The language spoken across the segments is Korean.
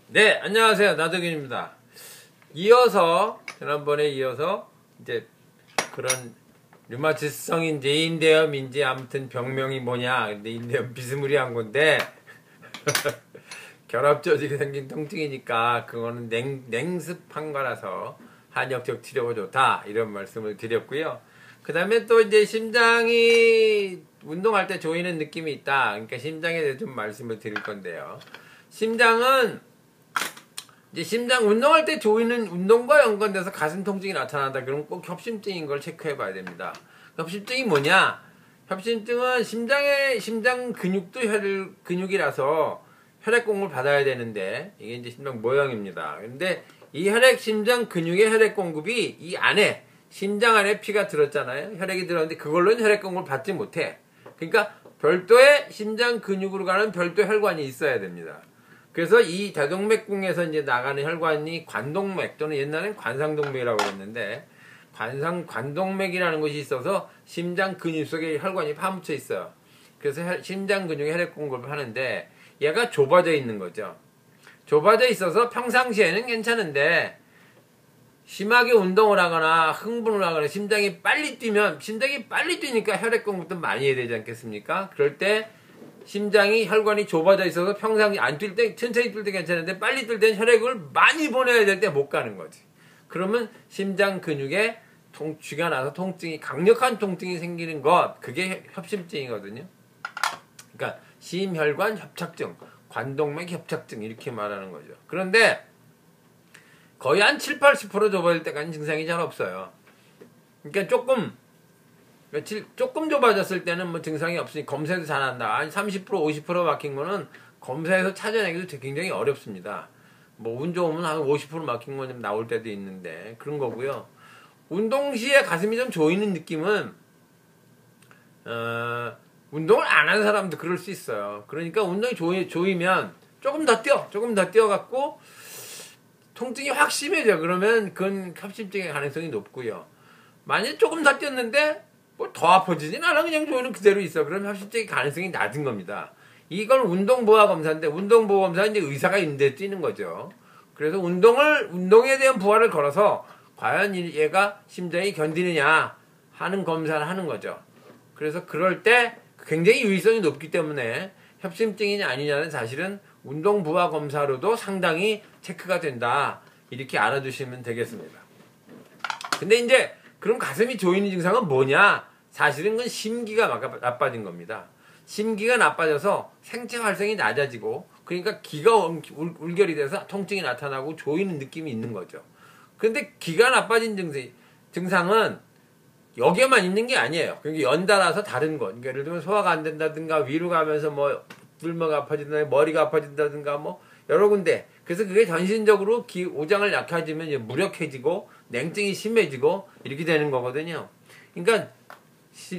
네, 안녕하세요. 나덕균입니다. 지난번에 이어서, 이제, 그런, 류마티스성인지, 인대염인지, 아무튼 병명이 뭐냐. 근데 인대염 비스무리한 건데, 결합조직이 생긴 통증이니까, 그거는 냉습한 거라서, 한약적 치료가 좋다. 이런 말씀을 드렸고요. 그 다음에 또 이제 심장이 운동할 때 조이는 느낌이 있다. 그러니까 심장에 대해서 좀 말씀을 드릴 건데요. 심장 운동할 때 조이는 운동과 연관돼서 가슴 통증이 나타난다. 그럼 꼭 협심증인 걸 체크해 봐야 됩니다. 협심증이 뭐냐? 협심증은 심장 근육도 근육이라서 혈액공급을 받아야 되는데, 이게 이제 심장 모형입니다. 근데 이 심장 근육의 혈액 공급이 이 안에, 심장 안에 피가 들었잖아요. 혈액이 들었는데 그걸로는 혈액 공급을 받지 못해. 그러니까 별도의 심장 근육으로 가는 별도 혈관이 있어야 됩니다. 그래서 이 대동맥궁에서 이제 나가는 혈관이 관동맥 또는 옛날엔 관상동맥이라고 그랬는데, 관동맥이라는 것이 있어서 심장 근육 속에 혈관이 파묻혀 있어요. 그래서 심장 근육에 혈액 공급을 하는데, 얘가 좁아져 있는 거죠. 좁아져 있어서 평상시에는 괜찮은데, 심하게 운동을 하거나 흥분을 하거나 심장이 빨리 뛰니까 혈액 공급도 많이 해야 되지 않겠습니까? 그럴 때 혈관이 좁아져 있어서 평상시 안 뛸 때, 천천히 뛸 때 괜찮은데 빨리 뛸 때는 혈액을 많이 보내야 될 때 못 가는 거지. 그러면 심장 근육에 쥐가 나서 강력한 통증이 생기는 것, 그게 협심증이거든요. 그러니까 심혈관 협착증, 관동맥 협착증 이렇게 말하는 거죠. 그런데 거의 한 7~80% 좁아질 때까지 증상이 잘 없어요. 그러니까 조금 좁아졌을 때는 뭐 증상이 없으니 검사해도 잘 한다. 한 30%, 50% 막힌 거는 검사해서 찾아내기도 굉장히 어렵습니다. 뭐 운 좋으면 한 50% 막힌 건 좀 나올 때도 있는데 그런 거고요. 운동 시에 가슴이 좀 조이는 느낌은 운동을 안 하는 사람도 그럴 수 있어요. 그러니까 운동이 조이면 조금 더 뛰어갖고 통증이 확 심해져. 그러면 그건 협심증의 가능성이 높고요. 만약 조금 더 뛰었는데 뭐 더 아파지진 않아. 그냥 조이는 그대로 있어. 그러면 협심증의 가능성이 낮은 겁니다. 이걸 운동보호 검사인데, 운동보호 검사는 이제 의사가 있는데 뛰는 거죠. 그래서 운동에 대한 부하를 걸어서 과연 얘가 심장이 견디느냐 하는 검사를 하는 거죠. 그래서 그럴 때 굉장히 유의성이 높기 때문에 협심증이냐 아니냐는 사실은 운동 부하 검사로도 상당히 체크가 된다. 이렇게 알아두시면 되겠습니다. 근데 이제 그럼 가슴이 조이는 증상은 뭐냐? 사실은 그건 심기가 나빠진 겁니다. 심기가 나빠져서 생체 활성이 낮아지고, 그러니까 기가 울결이 돼서 통증이 나타나고 조이는 느낌이 있는 거죠. 근데 기가 나빠진 증상은 여기에만 있는 게 아니에요. 그러니까 연달아서 다른 거. 그러니까 예를 들면 소화가 안 된다든가, 위로 가면서 뭐 불모가 아파진다든가, 머리가 아파진다든가, 뭐 여러 군데. 그래서 그게 전신적으로 오장을 약해지면 이제 무력해지고 냉증이 심해지고 이렇게 되는 거거든요. 그러니까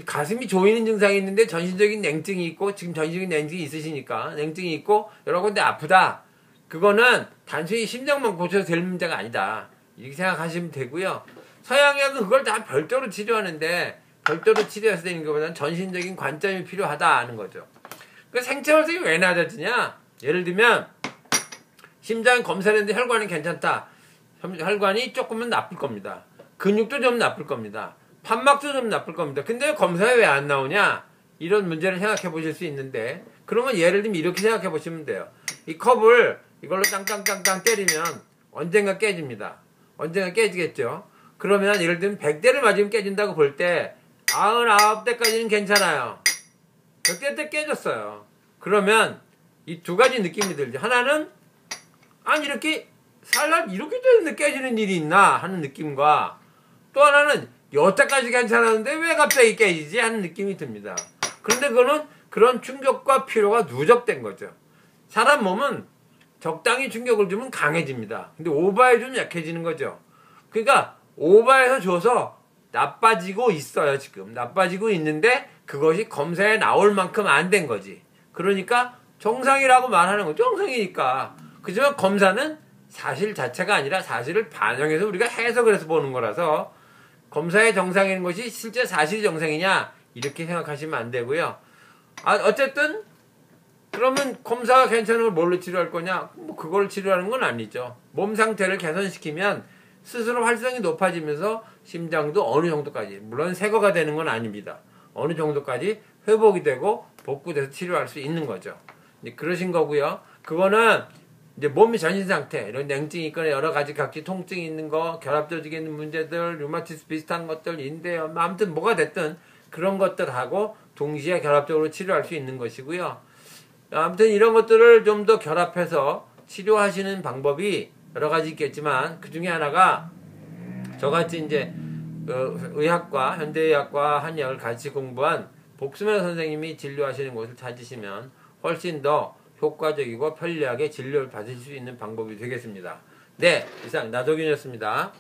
가슴이 조이는 증상이 있는데 전신적인 냉증이 있고, 지금 전신적인 냉증이 있으시니까 냉증이 있고 여러 군데 아프다. 그거는 단순히 심장만 고쳐서 될 문제가 아니다. 이렇게 생각하시면 되고요. 서양의학은 그걸 다 별도로 치료하는데, 별도로 치료해서 되는 것보다는 전신적인 관점이 필요하다 하는 거죠. 그 생체 활성이 왜 낮아지냐? 예를 들면 심장 검사했는데 혈관이 괜찮다. 혈관이 조금은 나쁠 겁니다. 근육도 좀 나쁠 겁니다. 판막도 좀 나쁠 겁니다. 근데 검사에 왜 안 나오냐? 이런 문제를 생각해 보실 수 있는데, 그러면 예를 들면 이렇게 생각해 보시면 돼요. 이 컵을 이걸로 땅땅땅땅 때리면 언젠가 깨집니다. 언젠가 깨지겠죠. 그러면 예를 들면 100대를 맞으면 깨진다고 볼 때 99대까지는 괜찮아요. 100대 때 깨졌어요. 그러면 이 두 가지 느낌이 들죠. 하나는 아니 이렇게 살살 이렇게 되는데 깨지는 일이 있나 하는 느낌과, 또 하나는 여태까지 괜찮았는데 왜 갑자기 깨지지 하는 느낌이 듭니다. 그런데 그거는 그런 충격과 피로가 누적된 거죠. 사람 몸은 적당히 충격을 주면 강해집니다. 근데 오버해주면 약해지는 거죠. 그러니까 오버해서 줘서 나빠지고 있어요. 지금 나빠지고 있는데 그것이 검사에 나올 만큼 안 된 거지. 그러니까 정상이라고 말하는 거죠. 정상이니까. 그지만 검사는 사실 자체가 아니라 사실을 반영해서 우리가 해석을 해서 보는 거라서, 검사의 정상인 것이 실제 사실이 정상이냐 이렇게 생각하시면 안 되고요. 어쨌든 그러면 검사가 괜찮은 걸 뭘로 치료할 거냐? 뭐 그걸 치료하는 건 아니죠. 몸 상태를 개선시키면 스스로 활성이 높아지면서 심장도 어느 정도까지, 물론 새거가 되는 건 아닙니다. 어느 정도까지 회복이 되고 복구돼서 치료할 수 있는 거죠. 이제 그러신 거고요. 그거는 이제 몸의 전신 상태, 이런 냉증이 있거나 여러 가지 각기 통증이 있는 거, 결합 조직에 있는 문제들, 류마티스 비슷한 것들, 인대요, 아무튼 뭐가 됐든 그런 것들하고 동시에 결합적으로 치료할 수 있는 것이고요. 아무튼 이런 것들을 좀 더 결합해서 치료하시는 방법이 여러 가지 있겠지만 그 중에 하나가 저같이 이제 의학과, 현대의학과, 한의학을 같이 공부한 복수면 선생님이 진료하시는 곳을 찾으시면 훨씬 더 효과적이고 편리하게 진료를 받으실 수 있는 방법이 되겠습니다. 네, 이상 나도균이었습니다.